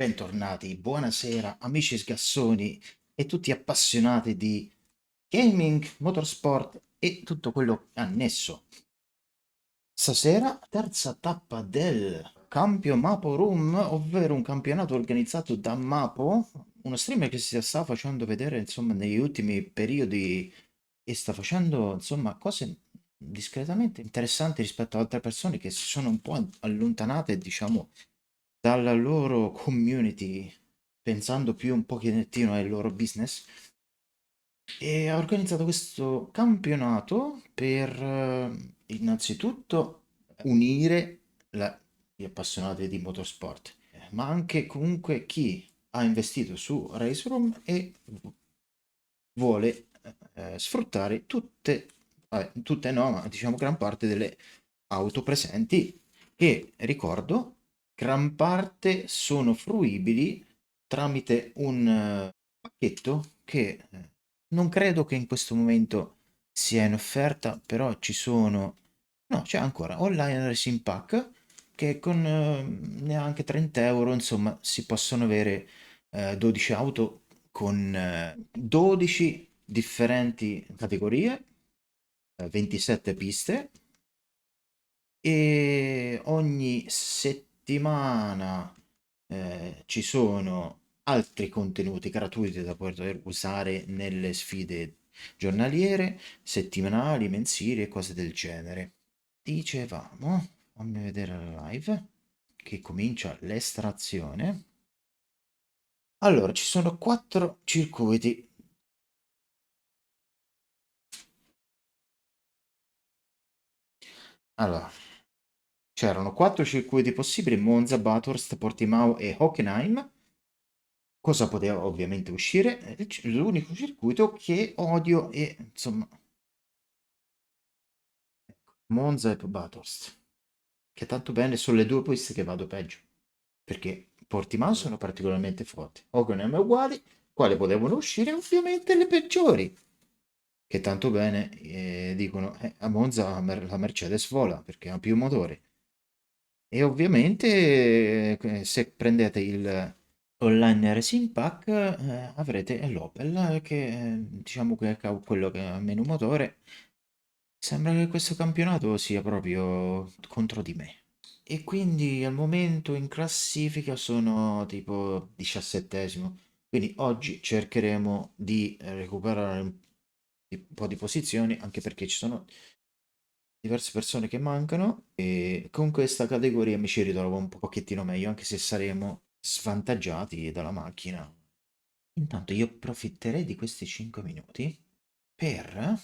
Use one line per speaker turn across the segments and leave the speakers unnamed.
Bentornati, buonasera amici sgassoni e tutti appassionati di gaming, motorsport e tutto quello annesso. Stasera terza tappa del Campio Mapo Room, ovvero un campionato organizzato da Mapo, uno streamer che si sta facendo vedere insomma negli ultimi periodi e sta facendo insomma cose discretamente interessanti rispetto ad altre persone che si sono un po' allontanate, diciamo, dalla loro community, pensando più un pochettino ai loro business, e ha organizzato questo campionato per innanzitutto unire gli appassionati di motorsport, ma anche comunque chi ha investito su Race Room e vuole sfruttare tutte no, ma diciamo gran parte delle auto presenti che, ricordo, gran parte sono fruibili tramite un pacchetto che non credo che in questo momento sia in offerta, però ci sono... No, c'è ancora Online Racing Pack che con neanche 30 euro, insomma, si possono avere 12 auto con 12 differenti categorie, 27 piste e ogni settimana ci sono altri contenuti gratuiti da poter usare nelle sfide giornaliere, settimanali, mensili e cose del genere. Dicevamo, fammi vedere la live, che comincia l'estrazione. Allora, ci sono 4 circuiti. Allora, c'erano 4 circuiti possibili: Monza, Bathurst, Portimao e Hockenheim. Cosa poteva ovviamente uscire? L'unico circuito che odio e insomma, Monza e Bathurst. Che tanto bene sono le due piste che vado peggio. Perché Portimao sono particolarmente forti. Hockenheim è uguali. Quali potevano uscire? Ovviamente le peggiori. Che tanto bene dicono a Monza la Mercedes vola perché ha più motori. E ovviamente se prendete il Online Racing Pack avrete l'Opel che diciamo che è quello che ha meno motore. Sembra che questo campionato sia proprio contro di me. E quindi al momento in classifica sono tipo 17esimo. Quindi oggi cercheremo di recuperare un po' di posizioni, anche perché ci sono diverse persone che mancano e con questa categoria mi ci ritrovo un pochettino meglio, anche se saremo svantaggiati dalla macchina. Intanto io approfitterei di questi 5 minuti per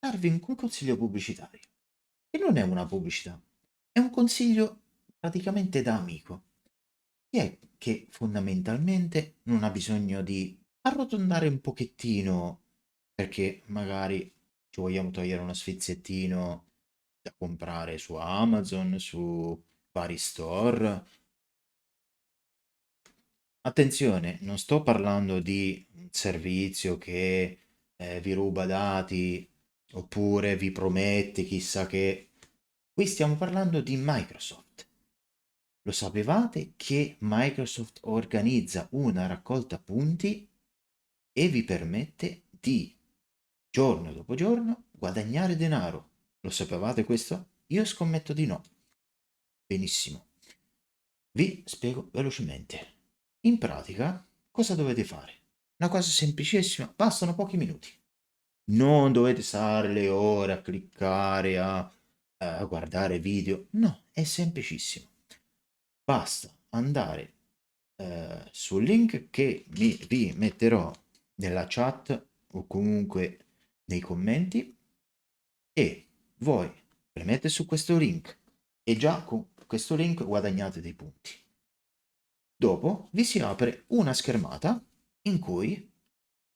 darvi un consiglio pubblicitario. E non è una pubblicità, è un consiglio praticamente da amico. Chi è che fondamentalmente non ha bisogno di arrotondare un pochettino perché magari ci vogliamo togliere uno sfiziettino da comprare su Amazon, su vari store. Attenzione, non sto parlando di un servizio che vi ruba dati oppure vi promette chissà che. Qui stiamo parlando di Microsoft. Lo sapevate che Microsoft organizza una raccolta punti e vi permette di, giorno dopo giorno, guadagnare denaro? Lo sapevate questo? Io scommetto di no. Benissimo. Vi spiego velocemente. In pratica, cosa dovete fare? Una cosa semplicissima, bastano pochi minuti. Non dovete stare le ore a cliccare, a guardare video. No, è semplicissimo. Basta andare sul link che vi metterò nella chat o comunque nei commenti e voi premete su questo link e già con questo link guadagnate dei punti. Dopo vi si apre una schermata in cui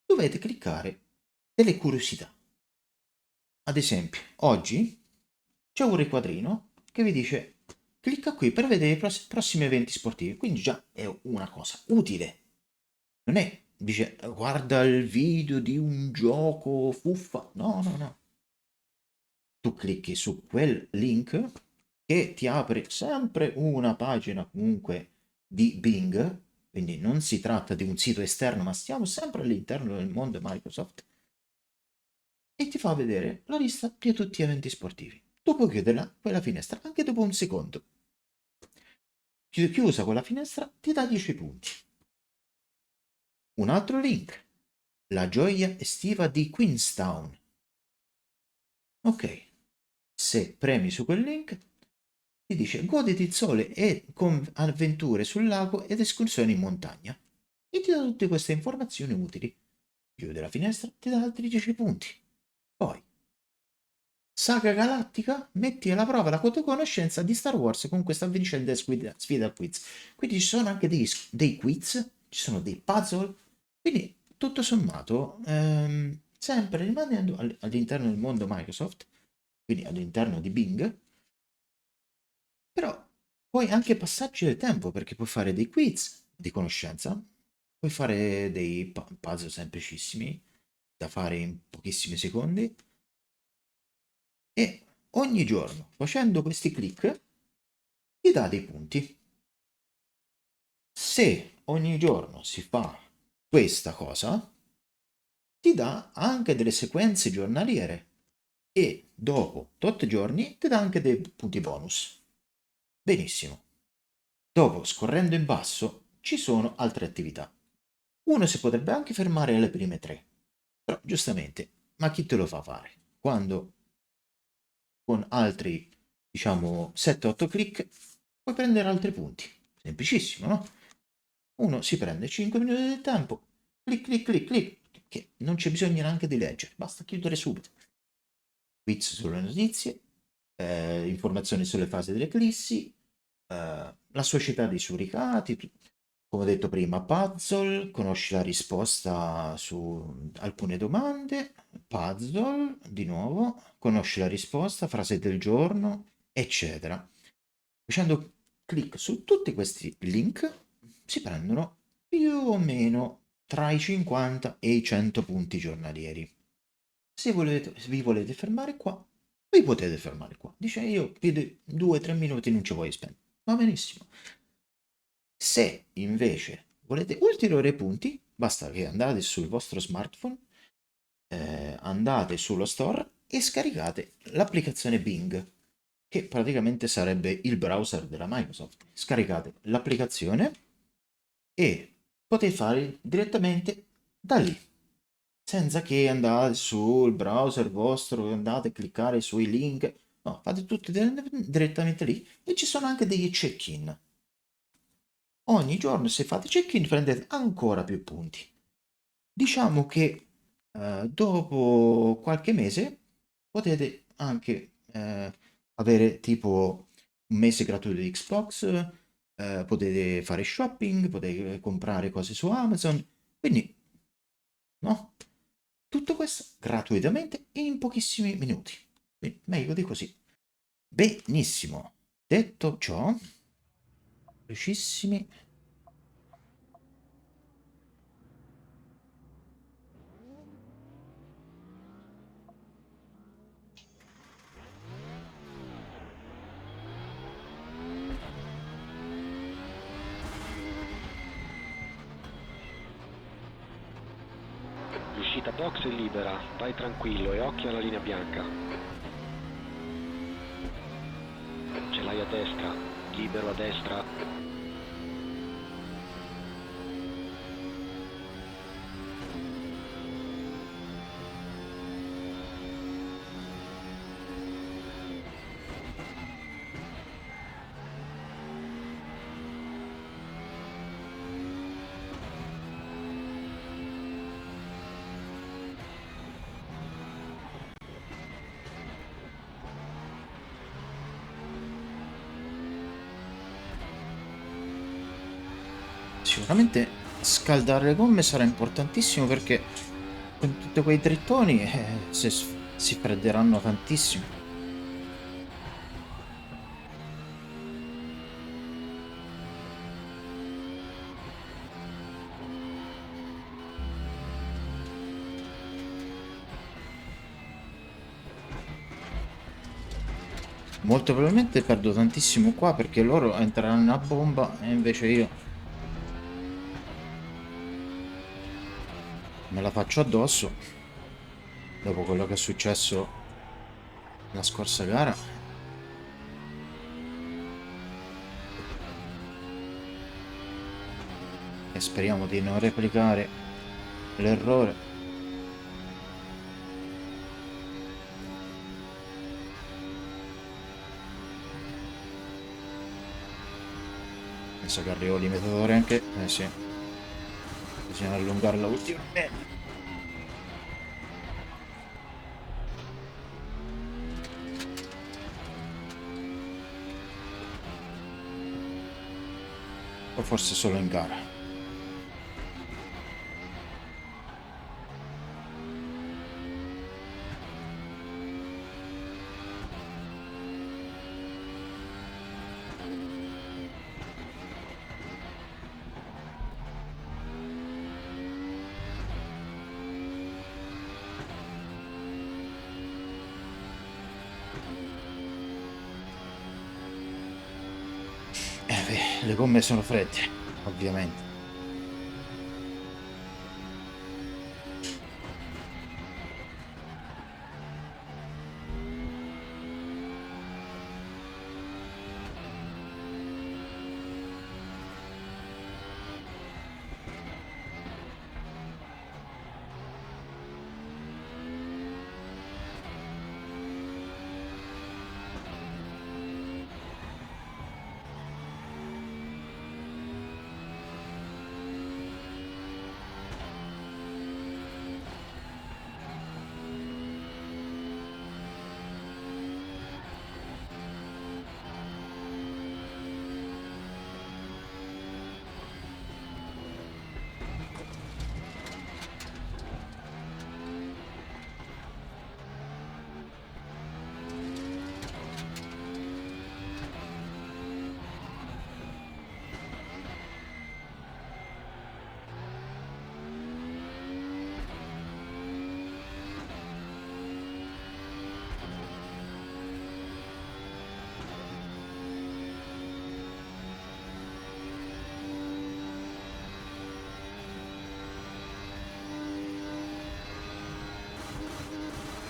dovete cliccare delle curiosità. Ad esempio, oggi c'è un riquadrino che vi dice clicca qui per vedere i prossimi eventi sportivi, quindi già è una cosa utile. Non è, dice, guarda il video di un gioco fuffa. No, no, no. Tu clicchi su quel link che ti apre sempre una pagina comunque di Bing quindi non si tratta di un sito esterno, ma stiamo sempre all'interno del mondo Microsoft, e ti fa vedere la lista di tutti gli eventi sportivi. Tu puoi chiuderla, quella finestra, anche dopo un secondo. Chiusa quella finestra, ti dà 10 punti. Un altro link, la gioia estiva di Queenstown. Ok, se premi su quel link, ti dice goditi il sole e con avventure sul lago ed escursioni in montagna. E ti dà tutte queste informazioni utili. Chiude la finestra, ti dà altri 10 punti. Poi, saga galattica, metti alla prova la tua conoscenza di Star Wars con questa avvincente sfida al quiz. Quindi ci sono anche dei quiz, ci sono dei puzzle, quindi tutto sommato, sempre rimanendo all'interno del mondo Microsoft, quindi all'interno di Bing, però puoi anche passaggi del tempo perché puoi fare dei quiz di conoscenza, puoi fare dei puzzle semplicissimi da fare in pochissimi secondi e ogni giorno facendo questi click ti dà dei punti. Se ogni giorno si fa questa cosa, ti dà anche delle sequenze giornaliere e dopo tot giorni ti dà anche dei punti bonus. Benissimo. Dopo, scorrendo in basso, ci sono altre attività. Uno si potrebbe anche fermare alle prime 3, però giustamente, ma chi te lo fa fare? Quando con altri, diciamo, 7-8 click puoi prendere altri punti. Semplicissimo, no? Uno si prende 5 minuti di tempo, clic clic clic clic, che non c'è bisogno neanche di leggere, basta chiudere subito. Quiz sulle notizie, informazioni sulle fasi dell'eclissi, la società dei suricati, come ho detto prima, puzzle, conosci la risposta su alcune domande, puzzle, di nuovo, conosci la risposta, frase del giorno, eccetera. Facendo clic su tutti questi link si prendono più o meno tra i 50 e i 100 punti giornalieri. Se vi volete fermare qua, vi potete fermare qua. Dice io, 2-3 minuti non ci voglio spendere. Va benissimo. Se invece volete ulteriori punti, basta che andate sul vostro smartphone, andate sullo store e scaricate l'applicazione Bing, che praticamente sarebbe il browser della Microsoft. Scaricate l'applicazione e potete fare direttamente da lì, senza che andate sul browser vostro, andate a cliccare sui link. No, fate tutto direttamente lì e ci sono anche degli check-in. Ogni giorno se fate check-in prendete ancora più punti. Diciamo che dopo qualche mese potete anche avere tipo un mese gratuito di Xbox, potete fare shopping, potete comprare cose su Amazon, quindi no? Tutto questo gratuitamente in pochissimi minuti. Quindi, meglio di così. Benissimo. Detto ciò, velocissimi.
L'uscita box è libera, vai tranquillo e occhio alla linea bianca. Ce l'hai a destra, libero a destra.
Sicuramente scaldare le gomme sarà importantissimo perché con tutti quei drittoni si fredderanno tantissimo. Molto probabilmente perdo tantissimo qua perché loro entreranno a bomba e invece io me la faccio addosso dopo quello che è successo la scorsa gara. E speriamo di non replicare l'errore. Penso che arrivo al limitatore anche. Eh sì, bisogna allungarla ultimamente. O forse solo in gara. Le gomme sono fredde, ovviamente.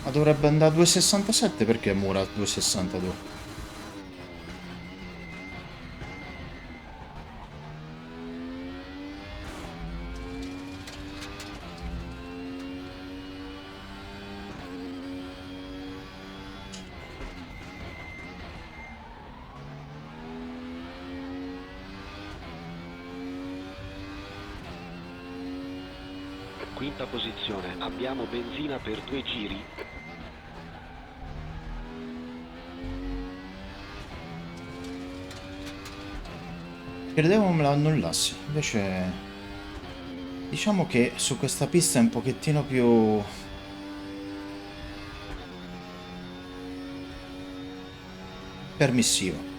Ma dovrebbe andare a 2,67 perché Mura a 2,62.
Quinta posizione, abbiamo benzina per 2 giri.
Credevo me la annullassi, invece diciamo che su questa pista è un pochettino più permissivo.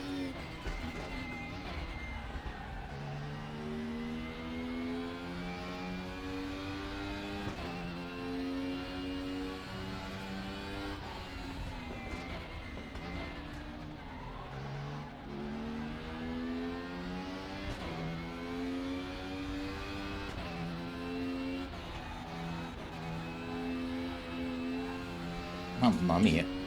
Mamma mia.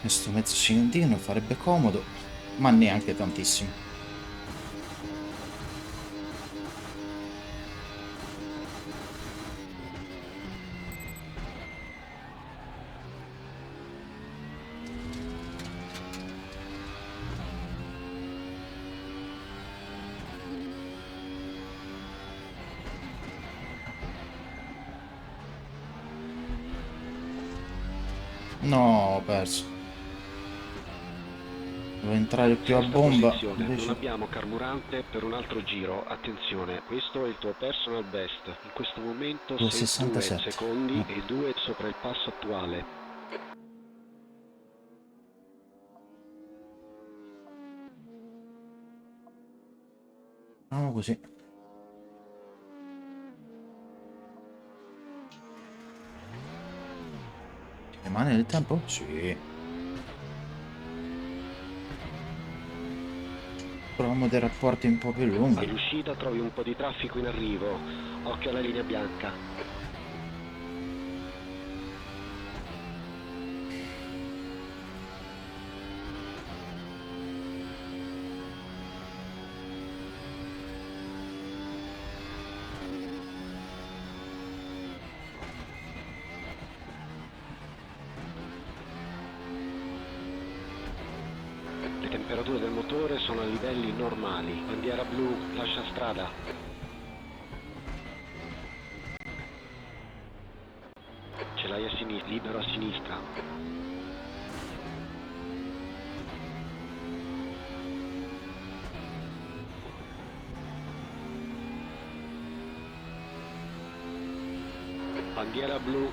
Questo mezzo cilindrino farebbe comodo, ma neanche tantissimo. No, ho perso. Devo entrare più a
Sesta
bomba.
posizione, non
Invece...
abbiamo carburante per un altro giro. Attenzione, questo è il tuo personal best. In questo momento sei 2
2,67.
secondi e 2 sopra il passo attuale.
Facciamo così. Ci rimane del tempo? Sì. Proviamo dei rapporti un po' più lunghi.
All'uscita trovi un po' di traffico in arrivo. Occhio alla linea bianca. Le temperature del motore sono a livelli normali. Bandiera blu, lascia strada. Ce l'hai a sinistra, libero a sinistra. Bandiera blu.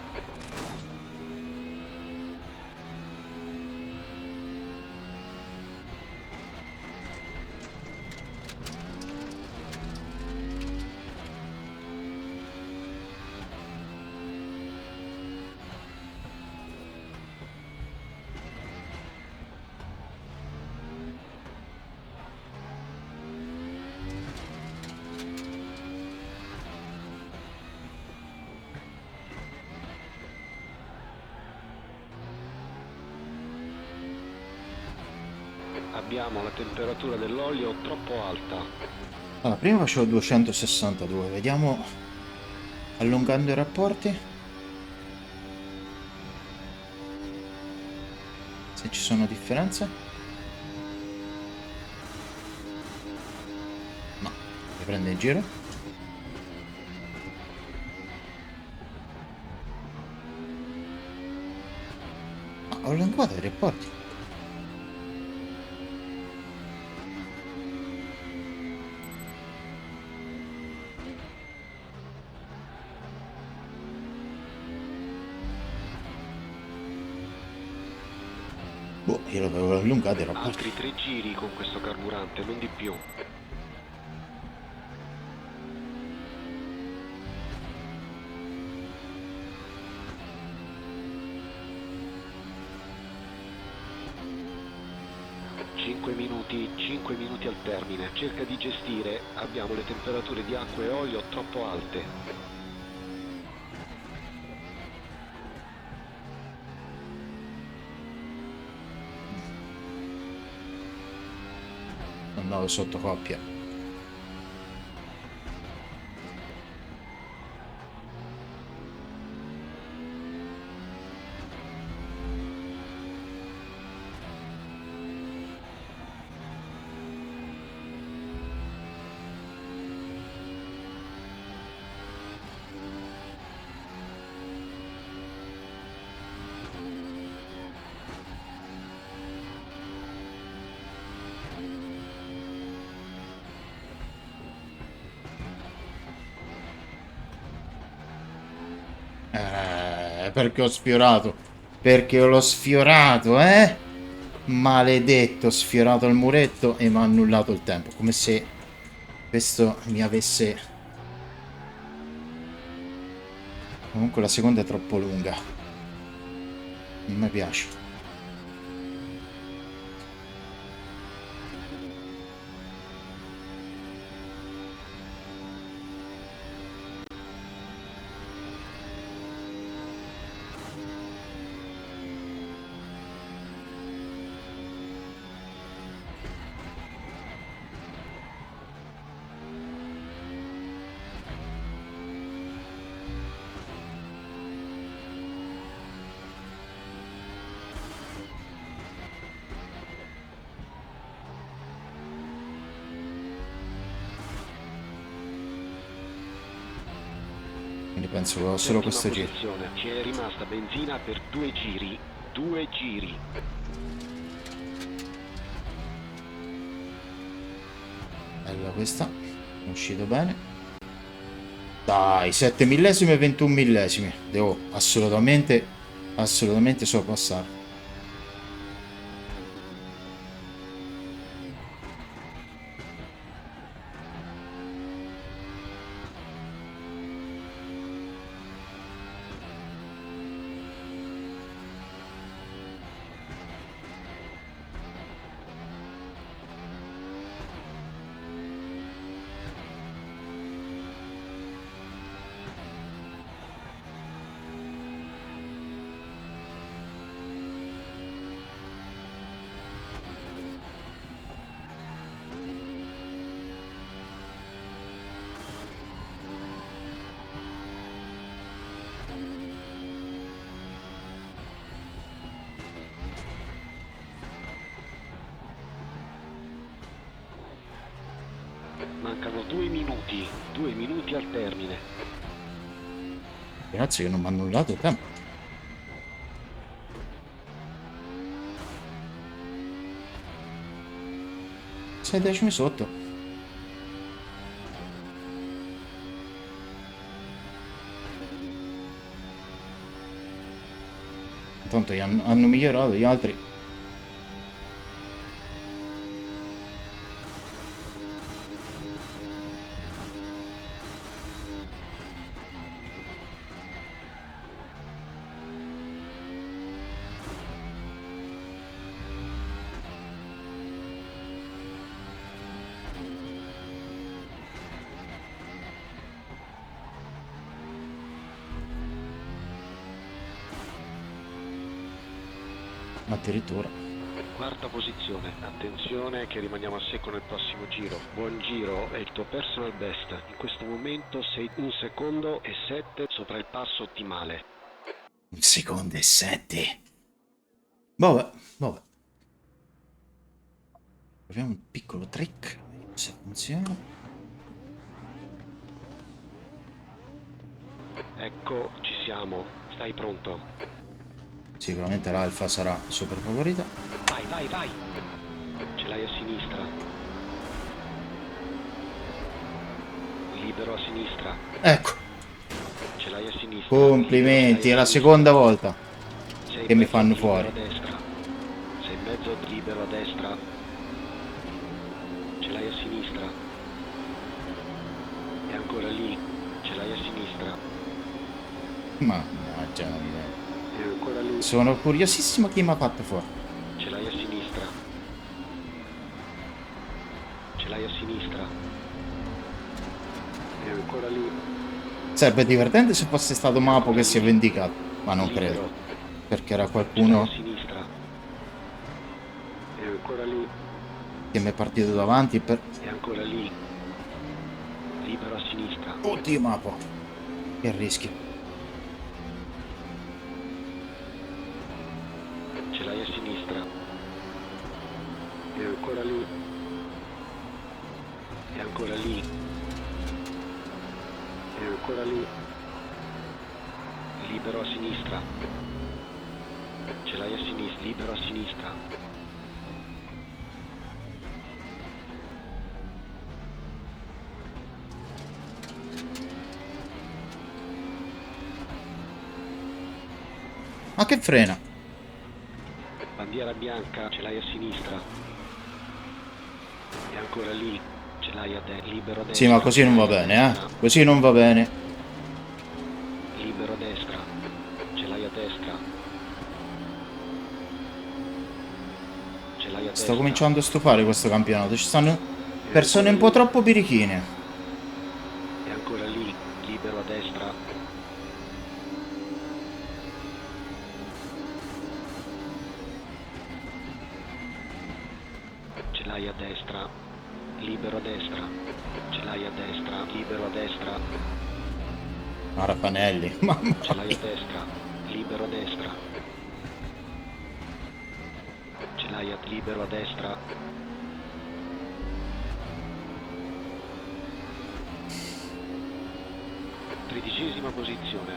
Abbiamo la temperatura dell'olio troppo alta.
Allora, prima facevo 262. Vediamo allungando i rapporti se ci sono differenze. No, mi prende in giro. Ma ho allungato i rapporti. Boh, io l'avevo allungato i rapporti.
Altri 3 giri con questo carburante, non di più. Cinque minuti al termine. Cerca di gestire. Abbiamo le temperature di acqua e olio troppo alte.
Andavo sotto coppia. Perché ho sfiorato. Perché l'ho sfiorato, eh? Maledetto, ho sfiorato il muretto e mi ha annullato il tempo. Come se questo mi avesse... Comunque la seconda è troppo lunga. Non mi piace. Quindi penso che ho solo
Settima
questo giro.
posizione. Ci è rimasta benzina per 2 giri. 2 giri.
Bella questa, è uscito bene. Dai, 7 millesimi e 21 millesimi. Devo assolutamente sorpassare.
Mancano 2 minuti al termine.
Grazie che non mi hanno annullato il tempo. 6 decimi sotto. Intanto hanno migliorato gli altri. Addirittura.
Quarta posizione, attenzione che rimaniamo a secco nel prossimo giro. Buon giro, è il tuo personal best. In questo momento sei 1 secondo e 7 sopra il passo ottimale.
1 secondo e 7. Vabbè. Proviamo un piccolo trick, vediamo se funziona.
Ecco, ci siamo. Stai pronto?
Sicuramente l'alfa sarà super favorita.
Vai. Ce l'hai a sinistra. Libero a sinistra.
Ecco.
Ce l'hai a sinistra.
Complimenti, è la seconda volta che mi fanno fuori.
A destra. Sei mezzo libero a destra. Ce l'hai a sinistra. E ancora lì. Ce l'hai a sinistra.
Mannaggia.
E ancora lì.
Sono curiosissimo chi mi ha fatto fuori.
Ce l'hai a sinistra. Ce l'hai a sinistra. E ancora lì.
Sarebbe divertente se fosse stato Mapo che si è vendicato, ma non
Libero.
credo. Perché era
Ce l'hai
qualcuno
a sinistra. E ancora lì.
che mi è partito davanti per...
E ancora lì. Libero a sinistra.
Oddio Mapo. Che rischio.
Ce l'hai a sinistra. E ancora lì. E ancora lì. E ancora lì. Libero a sinistra. Ce l'hai a sinistra. Libero a sinistra.
Ma che frena?
Bandiera bianca, ce l'hai a sinistra. E ancora lì, ce l'hai a destra. Libero a destra.
Sì, ma così non va bene, eh? Così non va bene.
Libero a destra. Ce l'hai a destra. Ce l'hai a destra.
Sto cominciando a stufare questo campionato. Ci stanno persone un po' troppo birichine.
E ancora lì, libero a destra. Ce l'hai a destra. Libero a destra. Ce l'hai a destra. Libero a destra.
Marafanelli. Mamma
Ce l'hai a
mia.
destra. Libero a destra. Ce l'hai a libero a destra. Tredicesima posizione.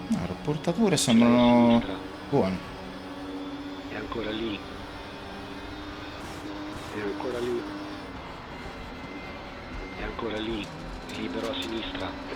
No, le portature
Ce l'hai a
sembrano
sinistra.
buone.
E ancora lì. E ancora lì. E ancora lì. Libero a sinistra.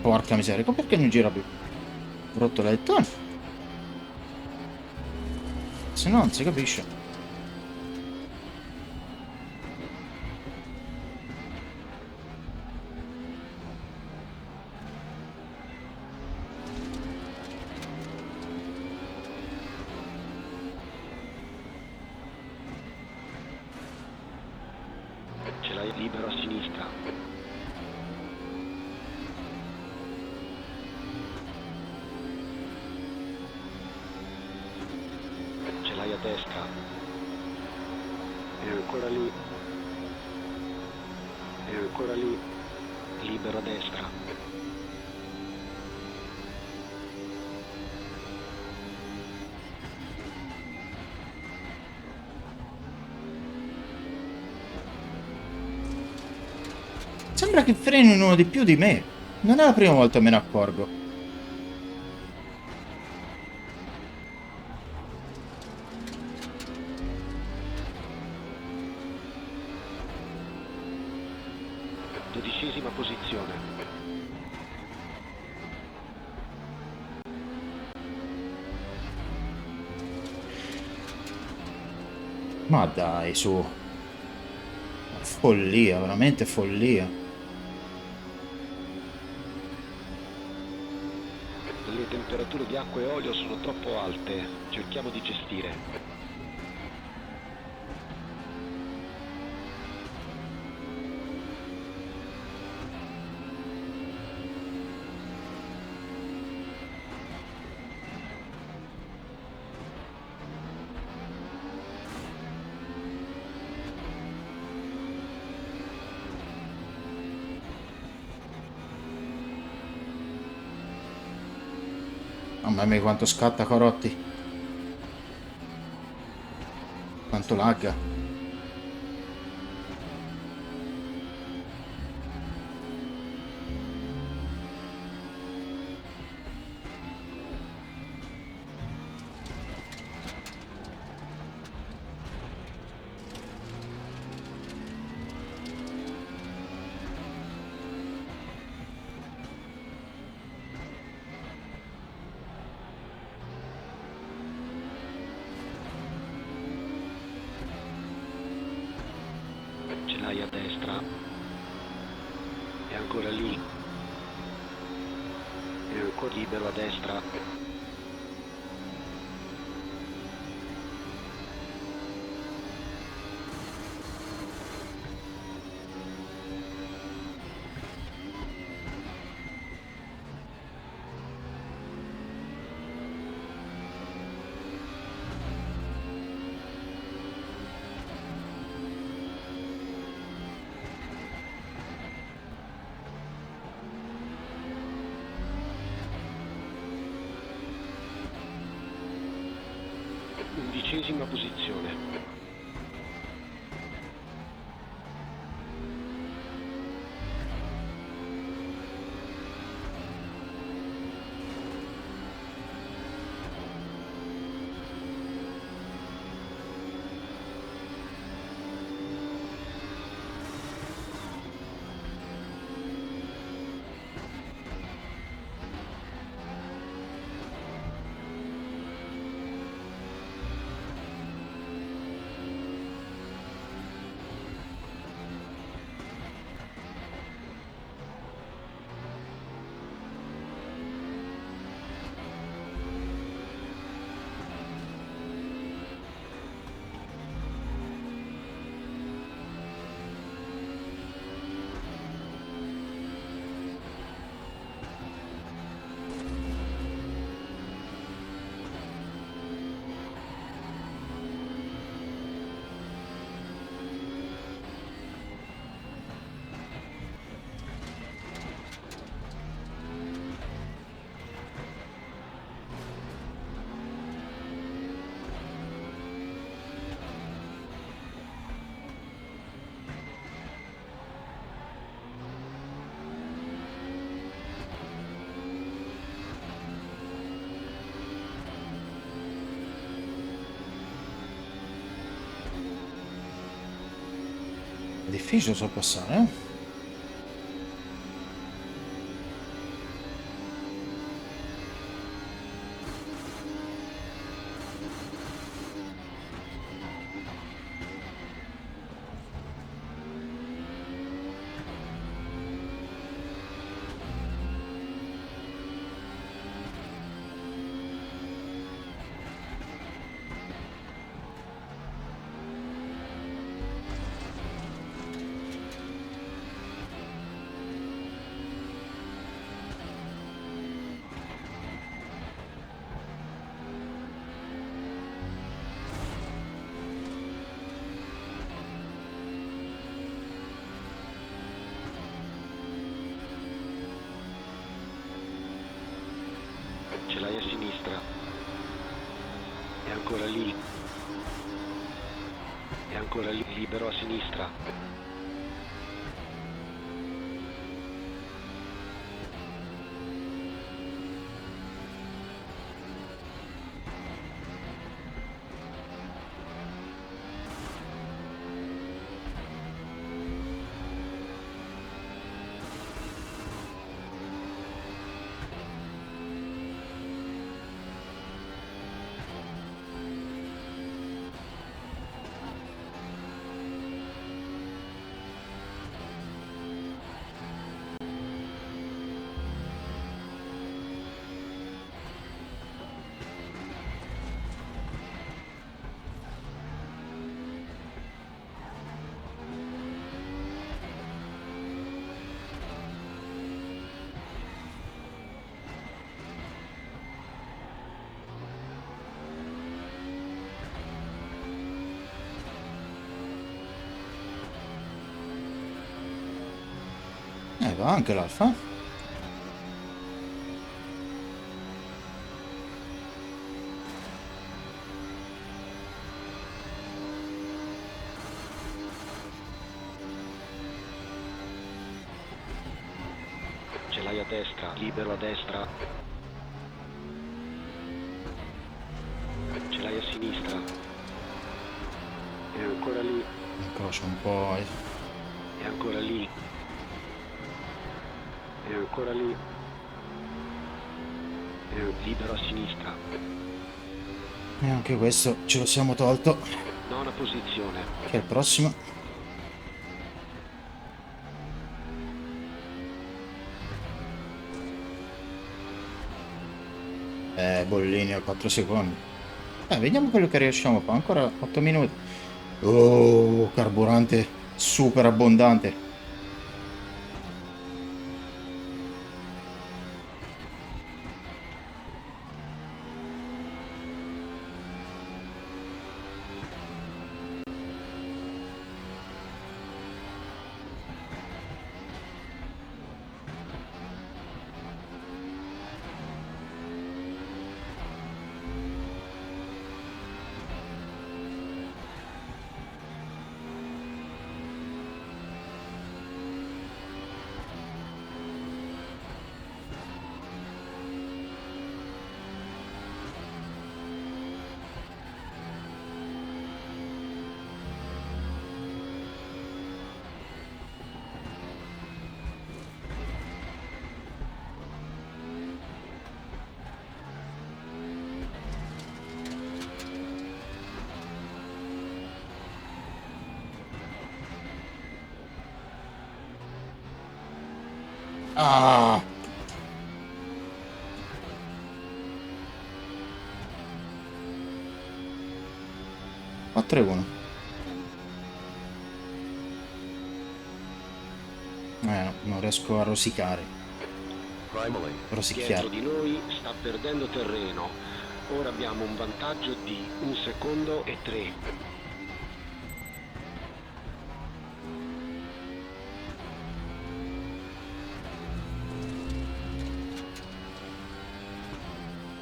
Porca miseria, perché non gira più? Ho rotto le lettone. Se no non si capisce.
Ce l'hai libero a sinistra. Ce l'hai a destra. E ancora lì. E ancora lì. Libero a destra.
Sembra che frenino di più di me. Non è la prima volta che me ne accorgo.
Dodicesima posizione.
Ma dai, su. Follia, veramente follia.
Le temperature di acqua e olio sono troppo alte. Cerchiamo di gestire.
Mamma mia quanto scatta Corotti. Quanto lagga.
Ce l'hai a destra. E ancora lì. E ancora libero a destra. Undicesima posizione.
difficile sorpassare, eh?
Ce l'hai a sinistra. È ancora lì. È ancora lì, libero a sinistra.
Va anche l'alfa.
Ce l'hai a destra, libero a destra. Ce l'hai a sinistra. È ancora lì.
Incrocia un po'.
È ancora lì. È ancora lì. È libero a sinistra.
E anche questo ce lo siamo tolto.
Nona posizione.
Che è il prossimo. Bollini a 4 secondi. Vediamo quello che riusciamo a fare. Ancora 8 minuti. Oh, carburante super abbondante. Ah! Quattro e uno. No, non riesco a rosicare.
Dietro di noi sta perdendo terreno. Ora abbiamo un vantaggio di 1 secondo e 3.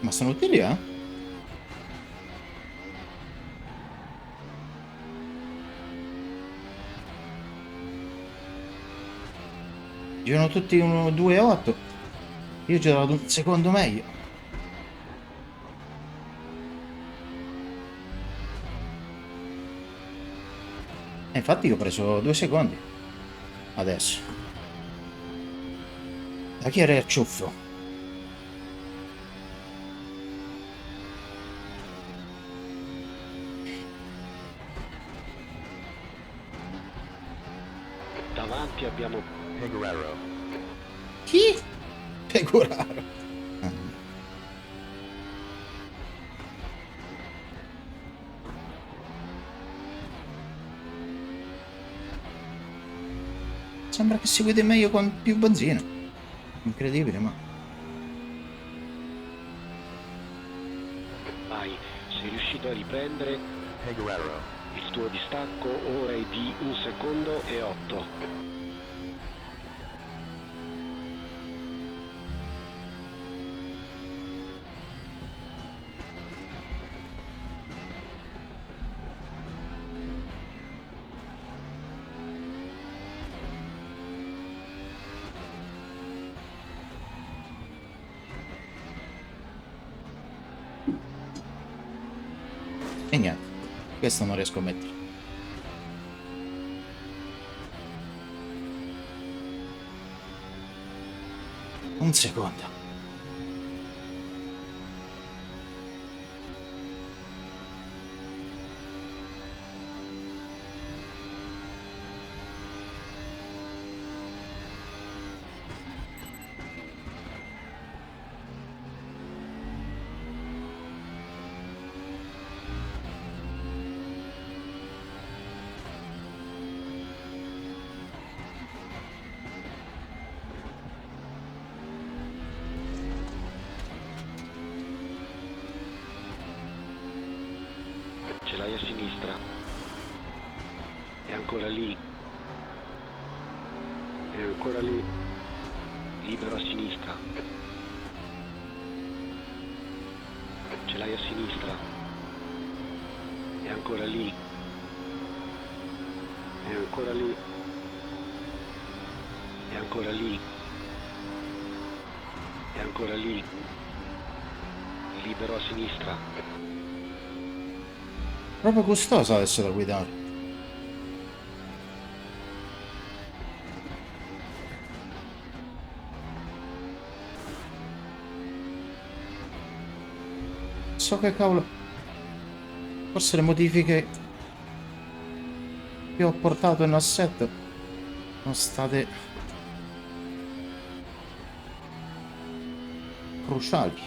Ma sono tutti lì, eh? Girano tutti 1, 2, 8. Io ci ho dato un secondo meglio. Infatti io ho preso 2 secondi. Adesso. Da chi era il ciuffo?
Davanti abbiamo Pecoraro.
Chi? Pecoraro. Ah. Sembra che si guidi meglio con più benzina. Incredibile, ma...
Vai, sei riuscito a riprendere Pecoraro. Il tuo distacco ora è di 1 secondo e 8.
E niente. Questo non riesco a mettere. Un secondo.
Ce l'hai a sinistra. È ancora lì. È ancora lì. Libero a sinistra. Ce l'hai a sinistra. È ancora lì. È ancora lì. È ancora lì. È ancora lì. Libero a sinistra.
Proprio gustosa adesso da guidare. So che cavolo. Forse le modifiche che ho portato in assetto sono state cruciali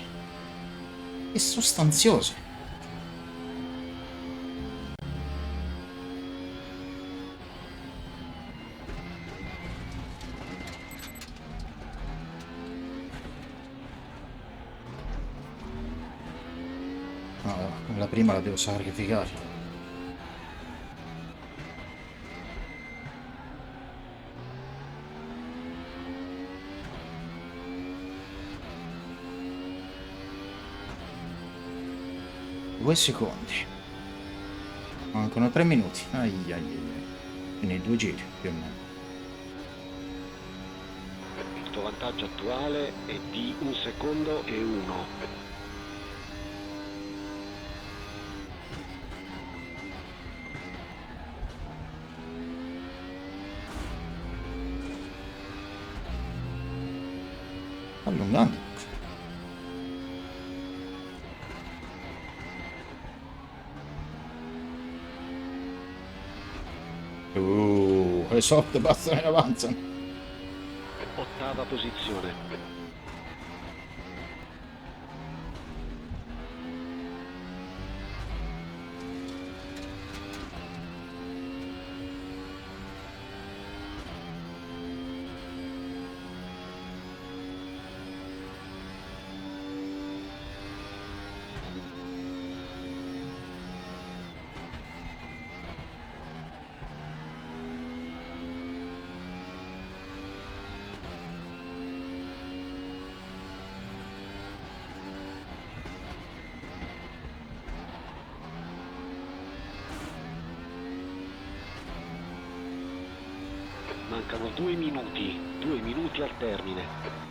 e sostanziose. No, la prima la devo sacrificare. Due secondi. Mancano 3 minuti. Ai ai ai. Quindi 2 giri più o meno.
Il tuo vantaggio attuale è di 1 secondo e 1.
Allungando. Le soft passano e avanzano.
Ottava posizione. Mancano 2 minuti al termine.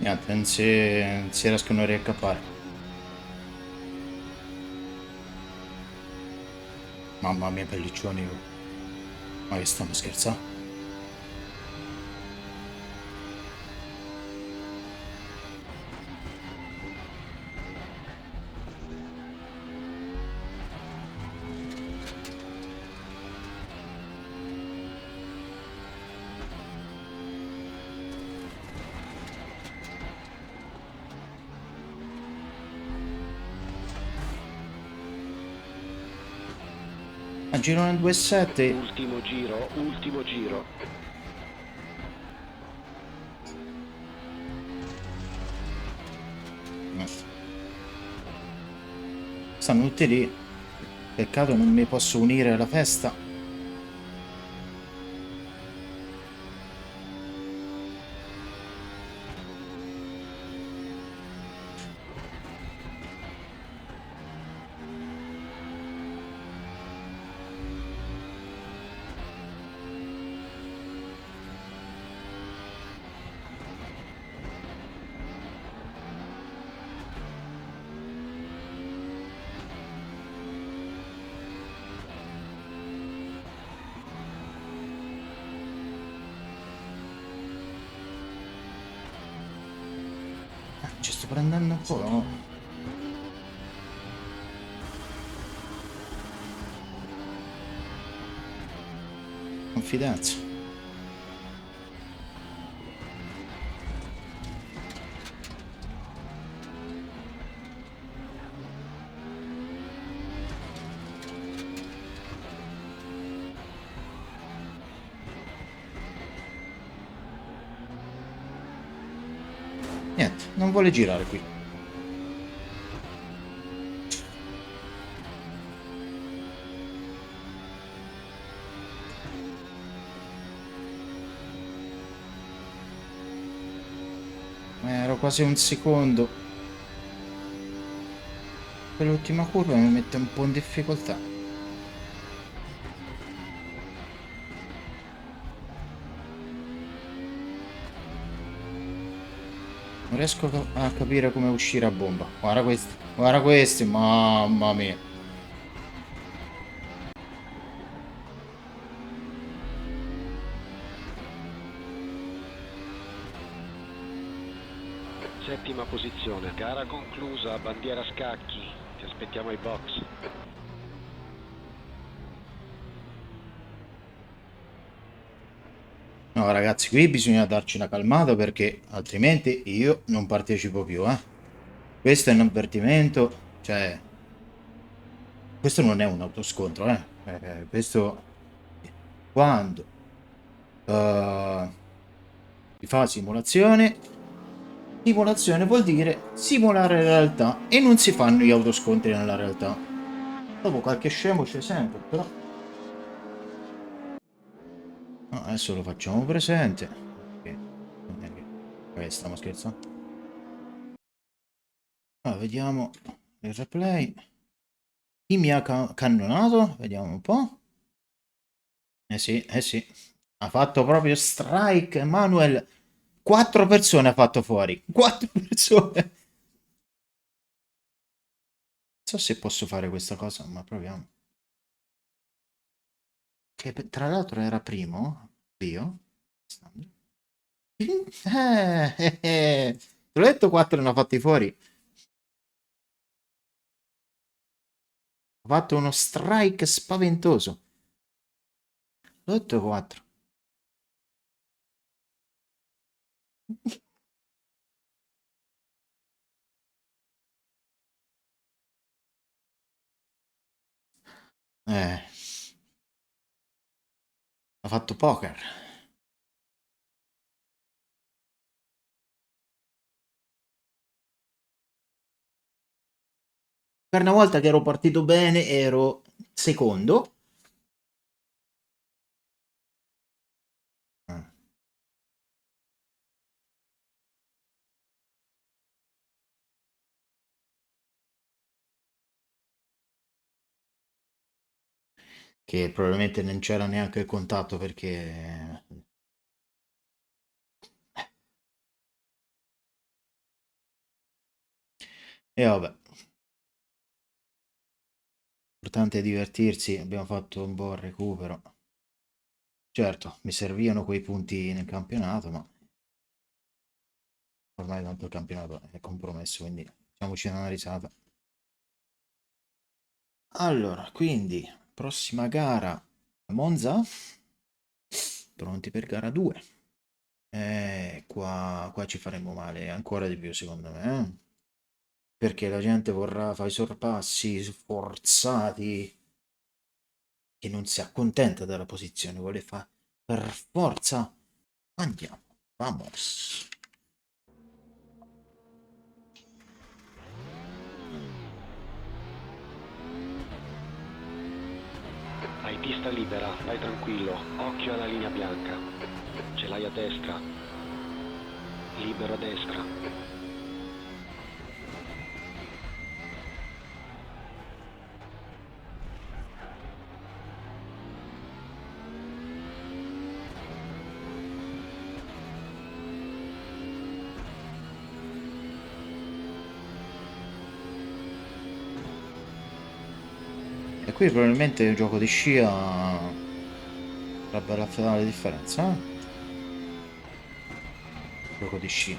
Niente, non si riescono a riaccappare. Mamma mia, pelliccioni. Oh. Ma che stiamo scherzando? A girone 2-7.
Ultimo giro, ultimo giro.
Stanno tutti lì. Peccato non mi posso unire alla festa. Ci sto prendendo un po'. No? Confidenza. Niente, non vuole girare qui. Ero quasi un secondo. Per l'ultima curva mi mette un po' in difficoltà. Non riesco a capire come uscire a bomba. Guarda questi, mamma mia.
Settima posizione, gara conclusa, bandiera scacchi. Ti aspettiamo ai box.
No, ragazzi, qui bisogna darci una calmata perché altrimenti io non partecipo più, eh. Questo è un avvertimento, cioè, questo non è un autoscontro, eh. Questo quando si fa simulazione, simulazione vuol dire simulare la realtà e non si fanno gli autoscontri nella realtà. Dopo qualche scemo c'è sempre, però. No, adesso lo facciamo presente. Non è che stiamo scherzando. Allora, vediamo il replay. Chi mi ha cannonato? Vediamo un po'. Eh sì, eh sì. Ha fatto proprio strike, Manuel. 4 persone ha fatto fuori. 4 persone. Non so se posso fare questa cosa, ma proviamo. Che tra l'altro era primo. Io. Te l'ho detto 4 ne ha fatti fuori. Ha fatto uno strike spaventoso. L'ho detto 4. Ha fatto poker. Per una volta che ero partito bene, ero secondo. Ah, che probabilmente non c'era neanche il contatto perché E vabbè, l'importante è divertirsi, abbiamo fatto un buon recupero. Certo, mi servivano quei punti nel campionato, ma ormai tanto il campionato è compromesso, quindi facciamoci una risata. Allora, quindi, prossima gara, Monza, pronti per gara 2. Qua ci faremo male ancora di più, secondo me, perché la gente vorrà fare i sorpassi forzati e non si accontenta della posizione, vuole fare per forza. Andiamo, vamos.
Hai pista libera, vai tranquillo, occhio alla linea bianca. Ce l'hai a destra, libero a destra.
E qui probabilmente il gioco di scia potrebbe rafforzare la differenza, eh? Gioco di sci.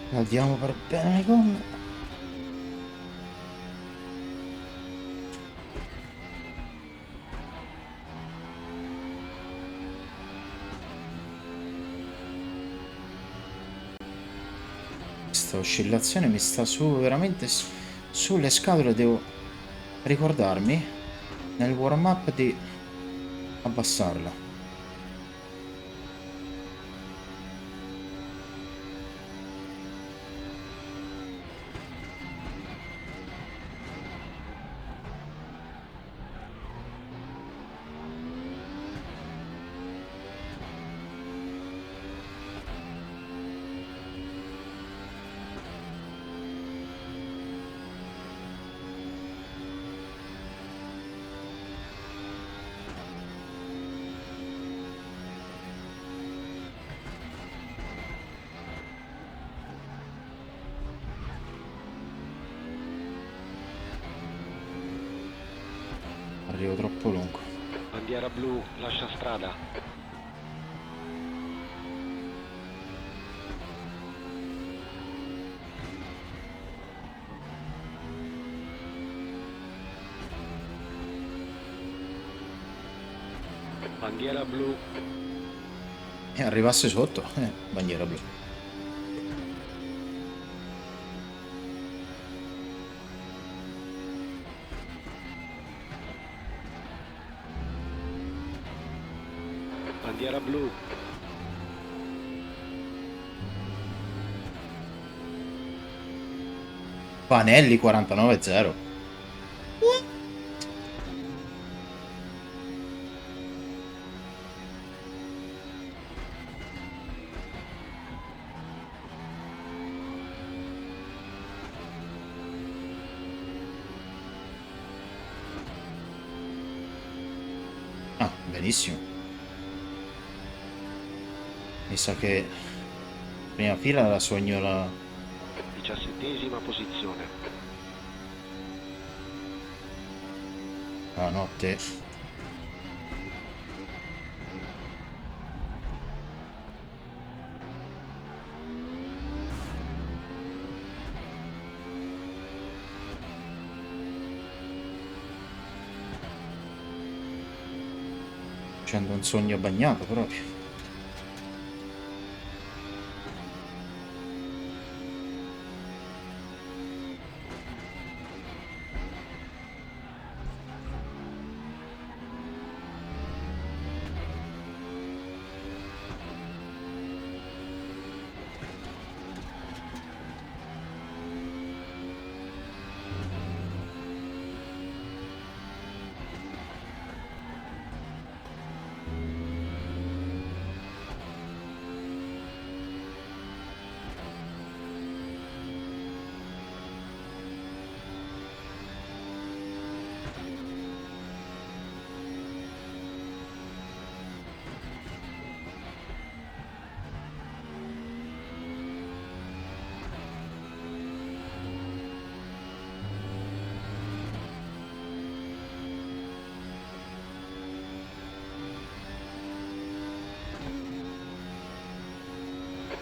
Andiamo per bene le gomme. Questa oscillazione mi sta su veramente sulle scatole, devo ricordarmi nel warm up di abbassarla. Arrivo troppo lungo.
Bandiera blu, lascia strada. Bandiera blu,
E arrivasse sotto, bandiera blu.
bandiera blu.
Panelli 49-0. Ah, benissimo. Mi sa che prima fila la sogno la
17ª posizione.
notte. Facendo un sogno bagnato proprio.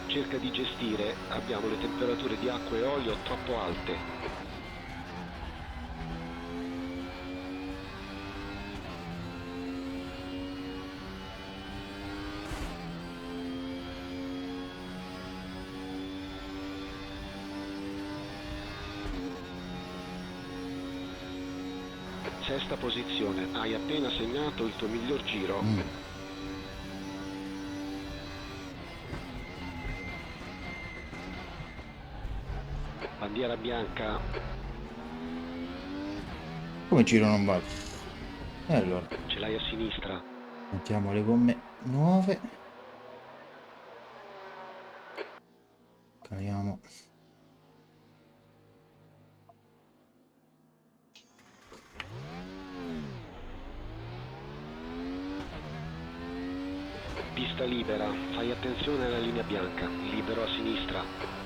Cerca di gestire, abbiamo le temperature di acqua e olio troppo alte. Sesta posizione, hai appena segnato il tuo miglior giro. Bandiera bianca.
Come giro non vale? E allora,
Ce l'hai a sinistra.
mettiamo le gomme nuove. Caliamo.
Pista libera, fai attenzione alla linea bianca, libero a sinistra.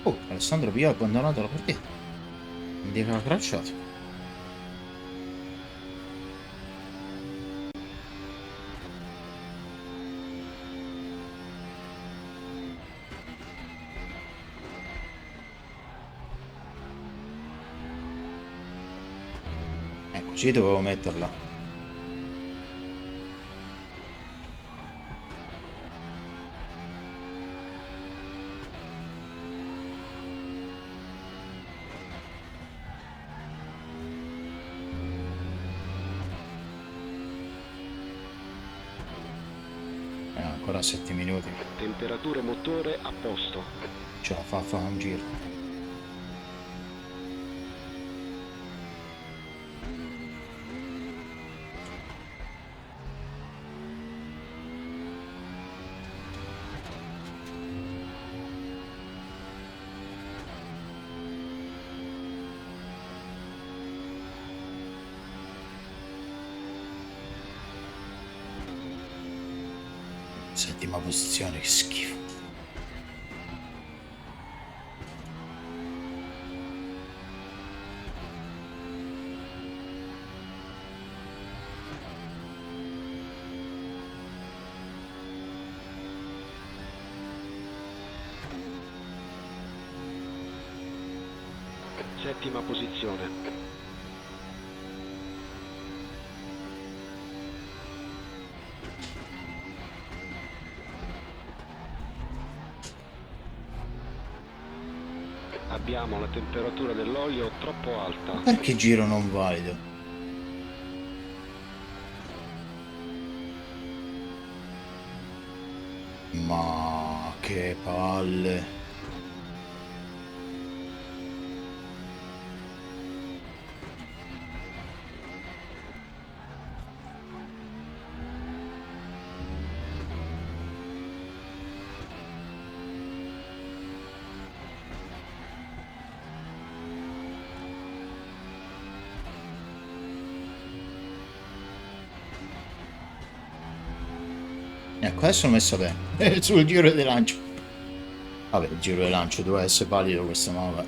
Oh, Alessandro Pio ha abbandonato la partita. Mi dica che ha crashato. Così dovevo metterla. Ancora 7 minuti.
Temperatura motore a posto.
Ce la fa a fare un giro. Settima posizione, che schifo.
Settima posizione. Abbiamo la temperatura dell'olio troppo alta.
Perché giro non valido? Ma che palle. Ecco, adesso l'ho messo bene. Sul giro di lancio. Vabbè, il giro di lancio doveva essere valido questo, ma vabbè.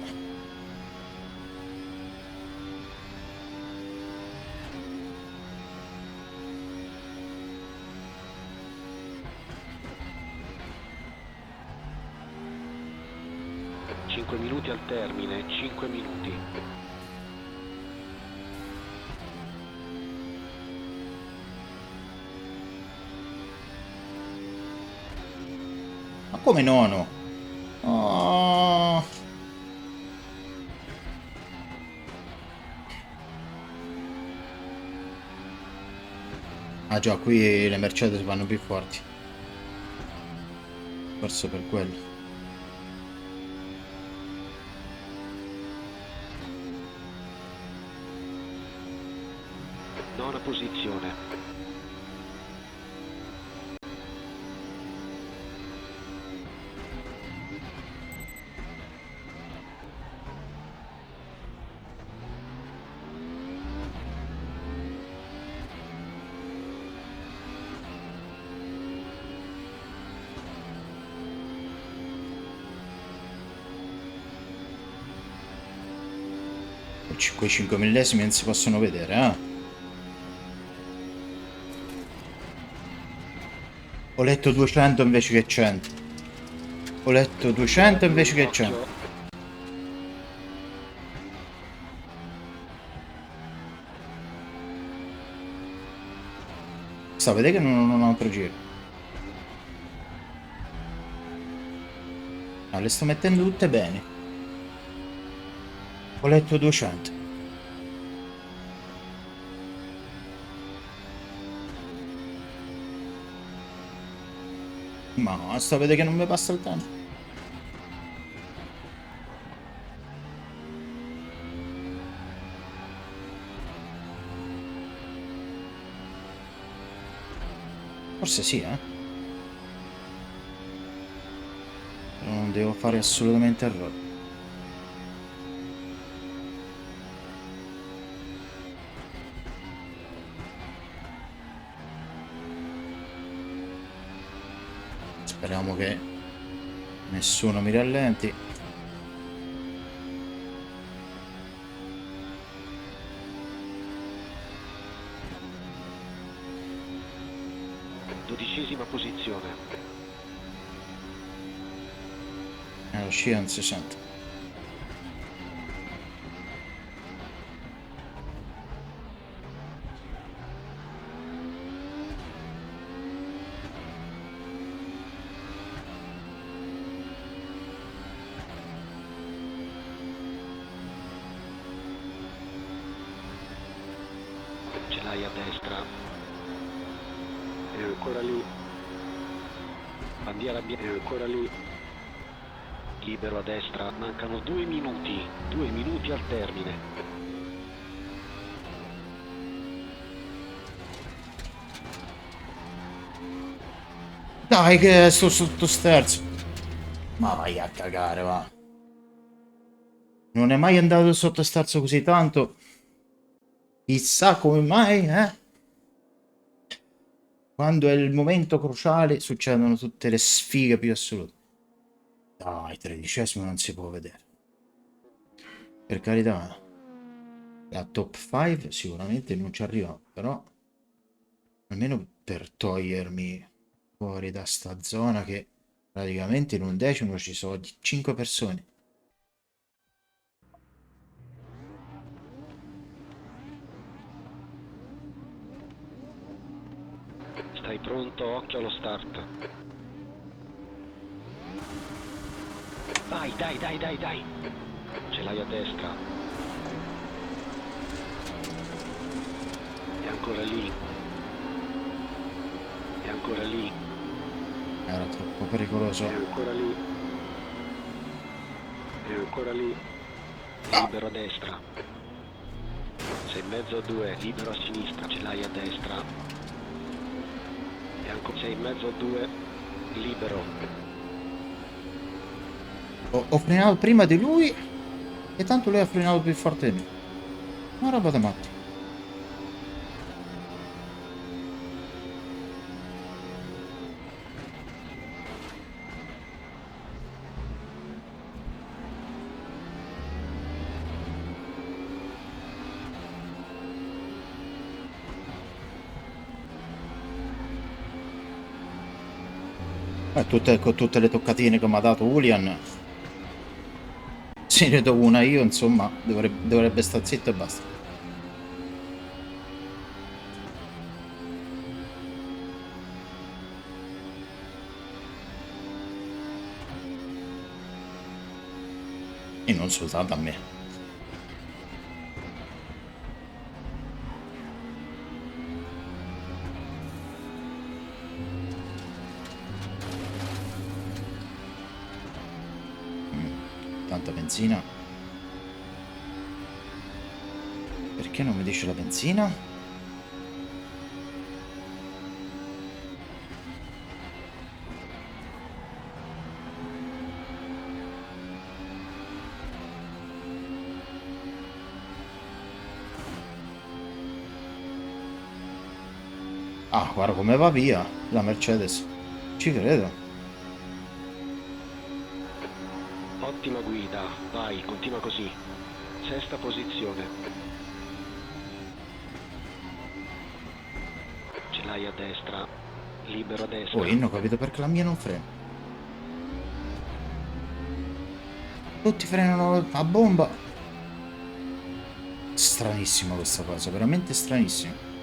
5 minuti al termine, 5 minuti.
Ma come nono? Oh. Ah già, qui le Mercedes vanno più forti. Forse per quello.
Nona posizione.
Quei 5 millesimi non si possono vedere, eh? Ho letto 200 invece che 100. Ho letto 200 invece che 100. Sta a vedere che non ho un altro giro. Ah, le sto mettendo tutte bene. Ho letto 200. Ma sta a vedere che non mi passa il tempo. Forse sì, eh? Non devo fare assolutamente errore. Speriamo che nessuno mi rallenti.
Dodicesima posizione.
Lo sci non si sente.
Ce l'hai a destra. È ancora lì. Bandiera bianca. È ancora lì. Libero a destra. Mancano 2 minuti. 2 minuti al termine.
Dai che sto sotto sterzo. Ma vai a cagare, va. Non è mai andato sotto sterzo così tanto. Chissà come mai, eh? Quando è il momento cruciale succedono tutte le sfighe più assolute. Dai, 13esimo non si può vedere. Per carità. La top 5 sicuramente non ci arriva, però almeno per togliermi fuori da sta zona che praticamente in un decimo ci sono 5 persone.
Stai pronto? Occhio allo start. Vai, dai, dai, dai, dai. Ce l'hai a destra. È ancora lì. È ancora lì.
Era troppo pericoloso.
È ancora lì. È ancora lì. Libero a destra. Sei in mezzo a 2. Libero a sinistra. Ce l'hai a destra. E ancora sei in mezzo a 2. Libero.
Ho frenato prima di lui e tanto lui ha frenato più forte di me. Una roba da matti. Con tutte le toccatine che mi ha dato Julian. Se ne do una io, insomma, dovrebbe star zitto e basta. E non soltanto a me. Tanta benzina. Perché non mi dice la benzina? Ah, guarda come va via la Mercedes. Ci credo.
Ottima guida, vai, continua così. Sesta posizione. Ce l'hai a destra, libero a destra.
Oh, io non ho capito perché la mia non frena. Tutti frenano a bomba. Stranissima questa cosa, veramente stranissima.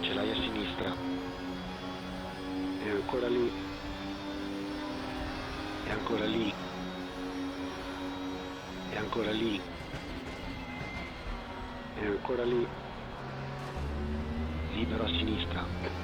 Ce l'hai a sinistra. E ancora lì. E ancora lì. E ancora lì. E ancora lì. Libero a sinistra.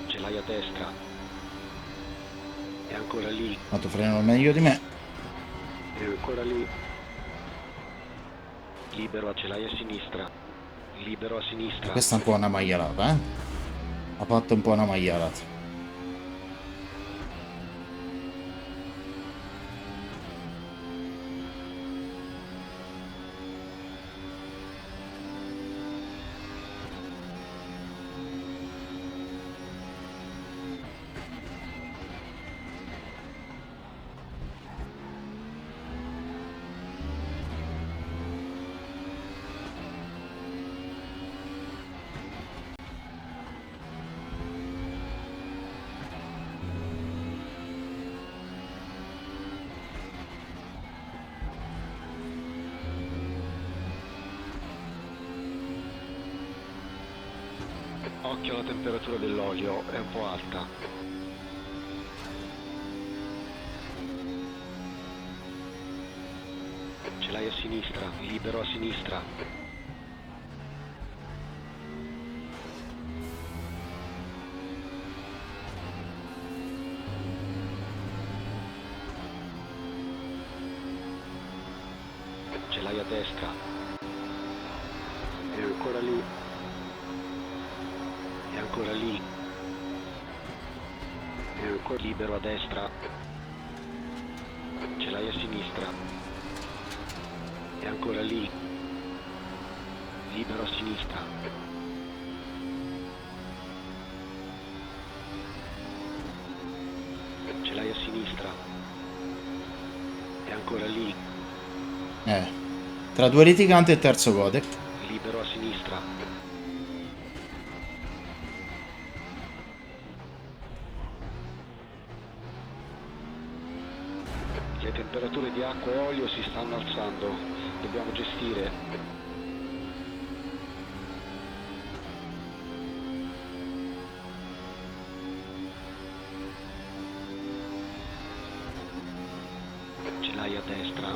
Ce l'hai a destra. E ancora lì.
Quanto frenano meglio di me.
E ancora lì. Libero, ce l'hai a sinistra. Libero a sinistra.
Questa è un po' una maialata, eh? Ha fatto un po' una maialata.
Occhio alla temperatura dell'olio, è un po' alta. Ce l'hai a sinistra, libero a sinistra. Ce l'hai a destra. E ancora lì. E ancora lì. E ancora libero a destra. Ce l'hai a sinistra. E ancora lì. Libero a sinistra. Ce l'hai a sinistra. E ancora lì.
Tra due litiganti e terzo gode.
Libero a sinistra. Le temperature di acqua e olio si stanno alzando. Dobbiamo gestire. l'hai a destra.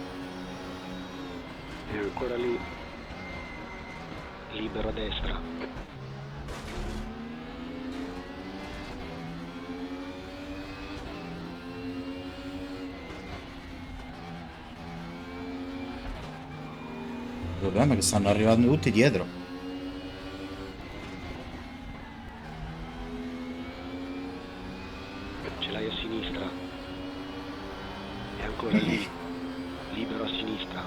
E ancora lì. Libero a destra.
Il problema è che stanno arrivando tutti dietro.
Ce l'hai a sinistra. E ancora lì. Libero a sinistra.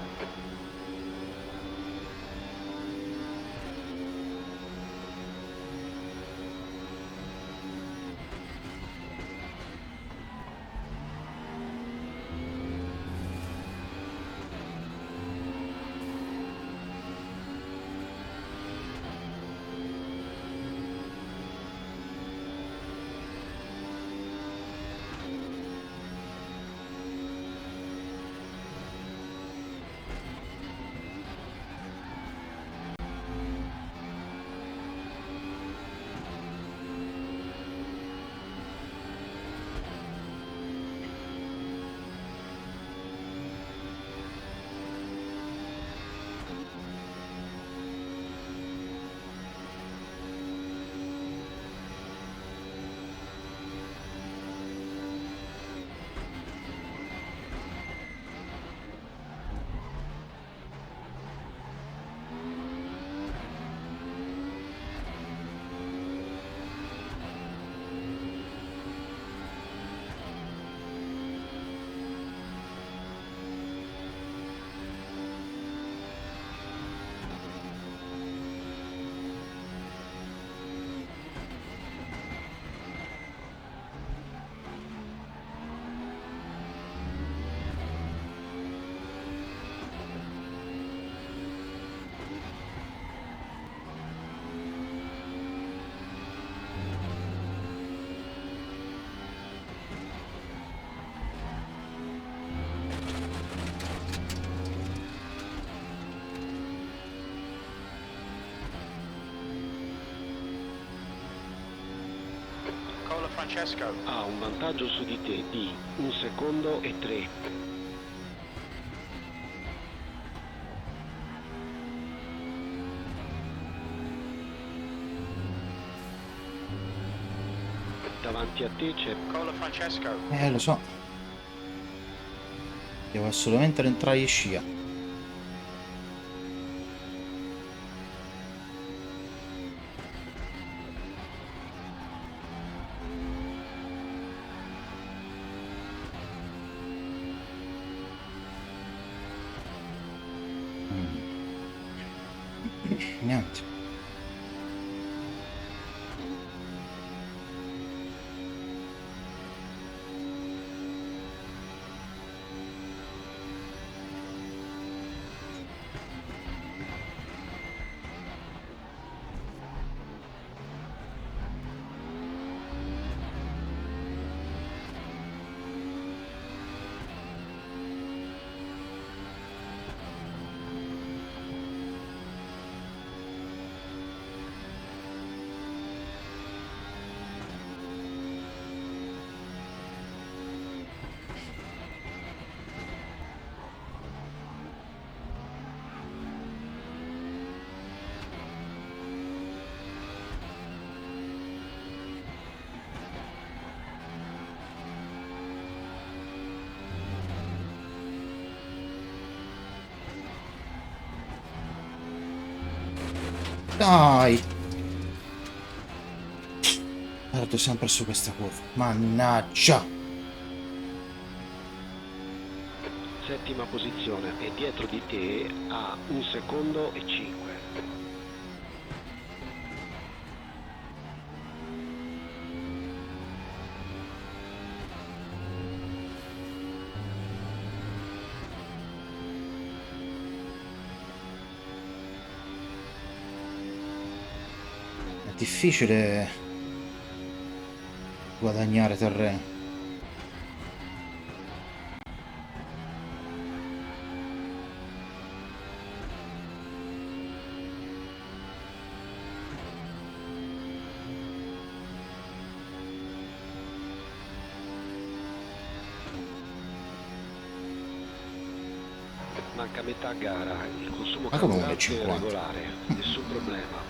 Francesco.
Ha un vantaggio su di te di 1 secondo e 3. Davanti a te c'è
Cola Francesco.
Lo so. Devo assolutamente rientrare in scia. Niente. Dai! Perdo sempre su questa curva. Mannaggia!
settima posizione e dietro di te a 1 secondo e 5.
È difficile guadagnare terreno.
manca metà gara, il consumo
Ma come
carburante è
1,50?
regolare, nessun problema.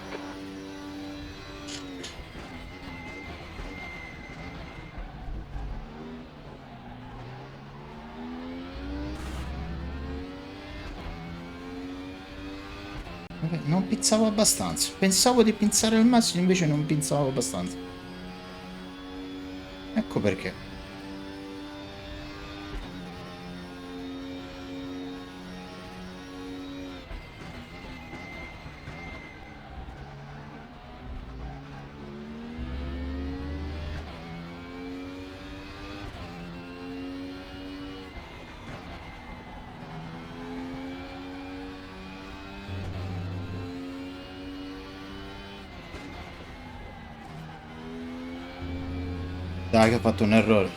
Vabbè, non pizzavo abbastanza. Pensavo di pinzare al massimo, invece non pinzavo abbastanza. Ecco perché. Dai che ho fatto un errore.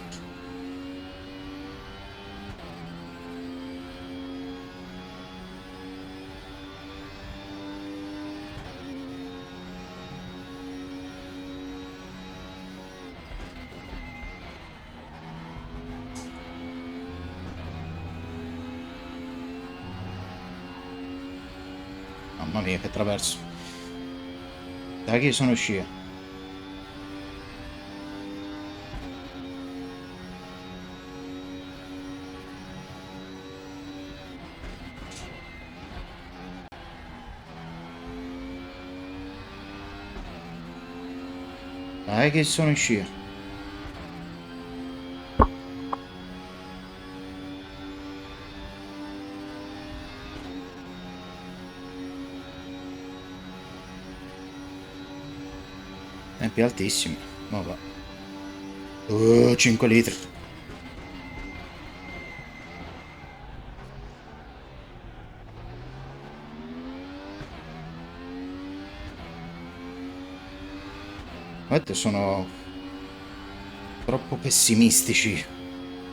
Mamma mia, che traverso. Dai che sono scia. Dai che sono scia. Tempi altissimi. Ma va. 5 litri. Guardate, sono troppo pessimistici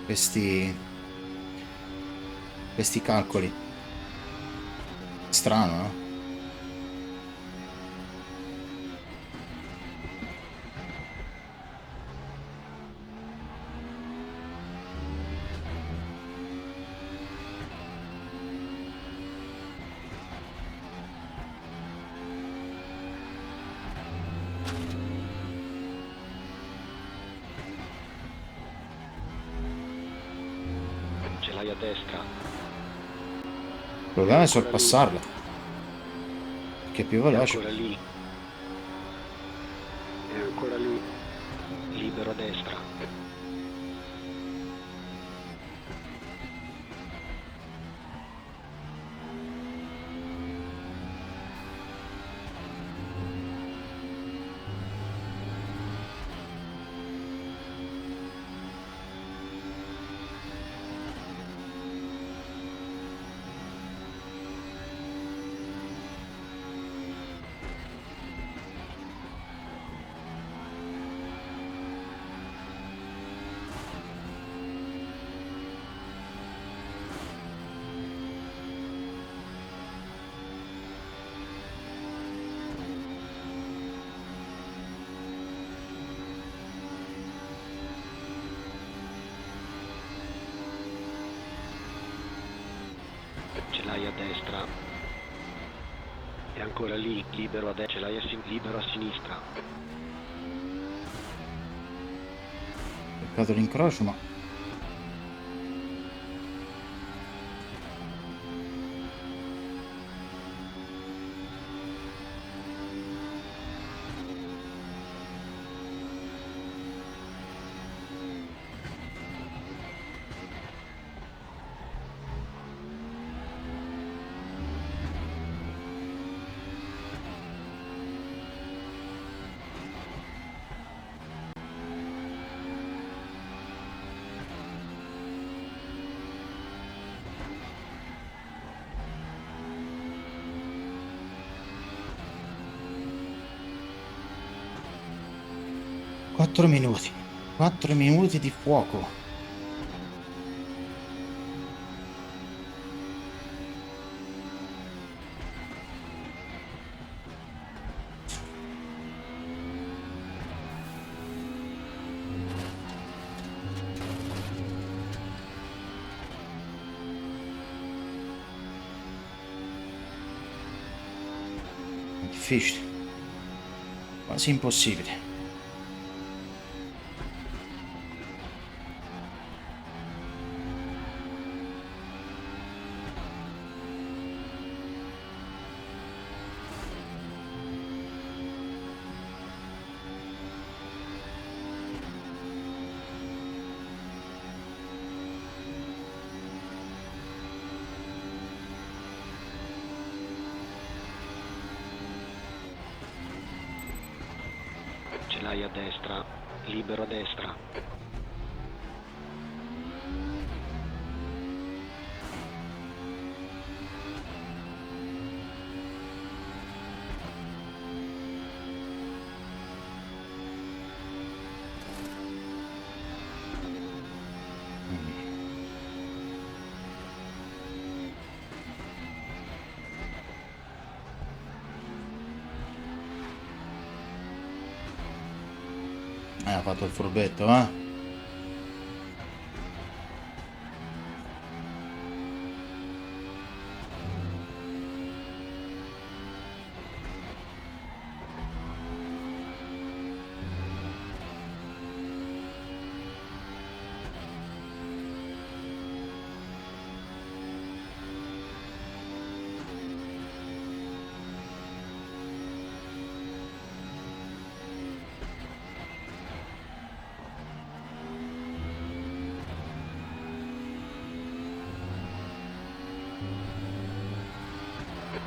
questi calcoli. Strano, no?
Ce l'hai a destra.
Il problema è sorpassarla. Che è più
È
veloce.
ancora lì. È ancora lì. Libero a destra. Ce l'hai a destra. È ancora lì, libero a destra. Ce l'hai libero a sinistra.
Peccato l'incrocio, ma... Quattro minuti. 4 minuti di fuoco. difficile, quasi impossibile.
Ce l'hai a destra, libero a destra.
Ha fatto il furbetto, eh?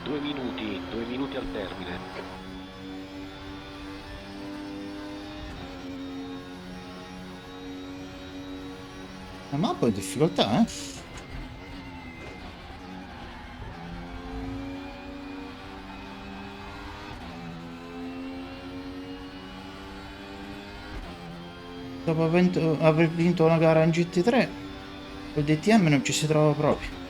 Due minuti al termine.
La mappa è in difficoltà, eh? Dopo aver vinto una gara in GT3, col DTM non ci si trova proprio.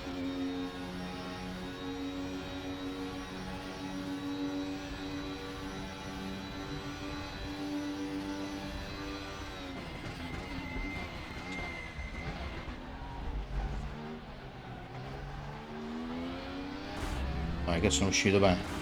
Vai, che sono uscito bene.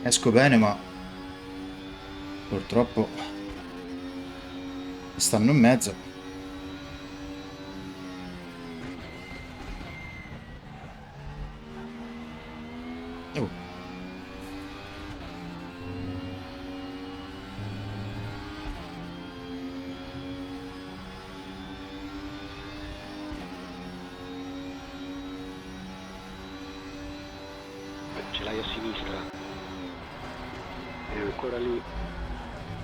Esco bene, ma purtroppo stanno in mezzo. Oh.
Ce l'hai a sinistra. E ancora lì.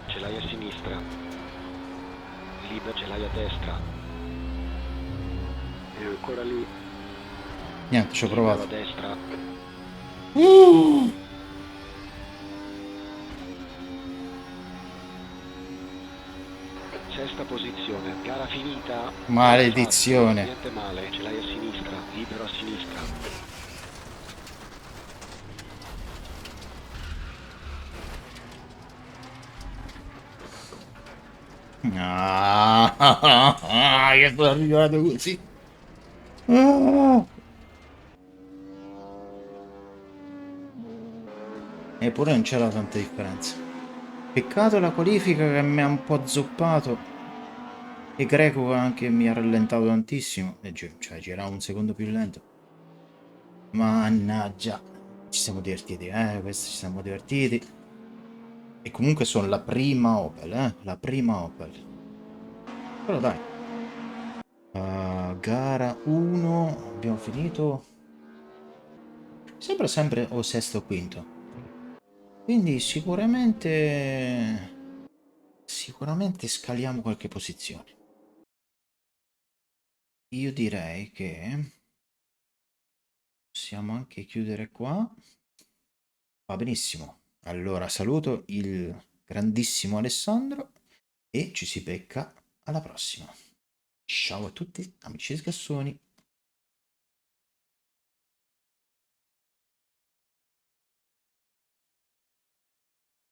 Ce l'hai a sinistra. Libero, ce l'hai a destra. E ancora lì.
Niente, ci ho
Libero a
provato.
destra. Sesta posizione, gara finita.
Maledizione.
Niente male, ce l'hai a sinistra, libero a sinistra.
Che sono arrivato così. Ah. Eppure non c'era tanta differenza. Peccato la qualifica che mi ha un po' zoppato. E Greco anche mi ha rallentato tantissimo. E cioè girava un secondo più lento. Mannaggia. Ci siamo divertiti, questo ci siamo divertiti. E comunque sono la prima Opel, la prima Opel. Però dai. Gara 1. Abbiamo finito. Sembra sempre o sesto o quinto. Quindi sicuramente scaliamo qualche posizione. Io direi che possiamo anche chiudere qua. Va benissimo. Allora saluto il grandissimo Alessandro e ci si becca alla prossima. Ciao a tutti, amici sgassoni.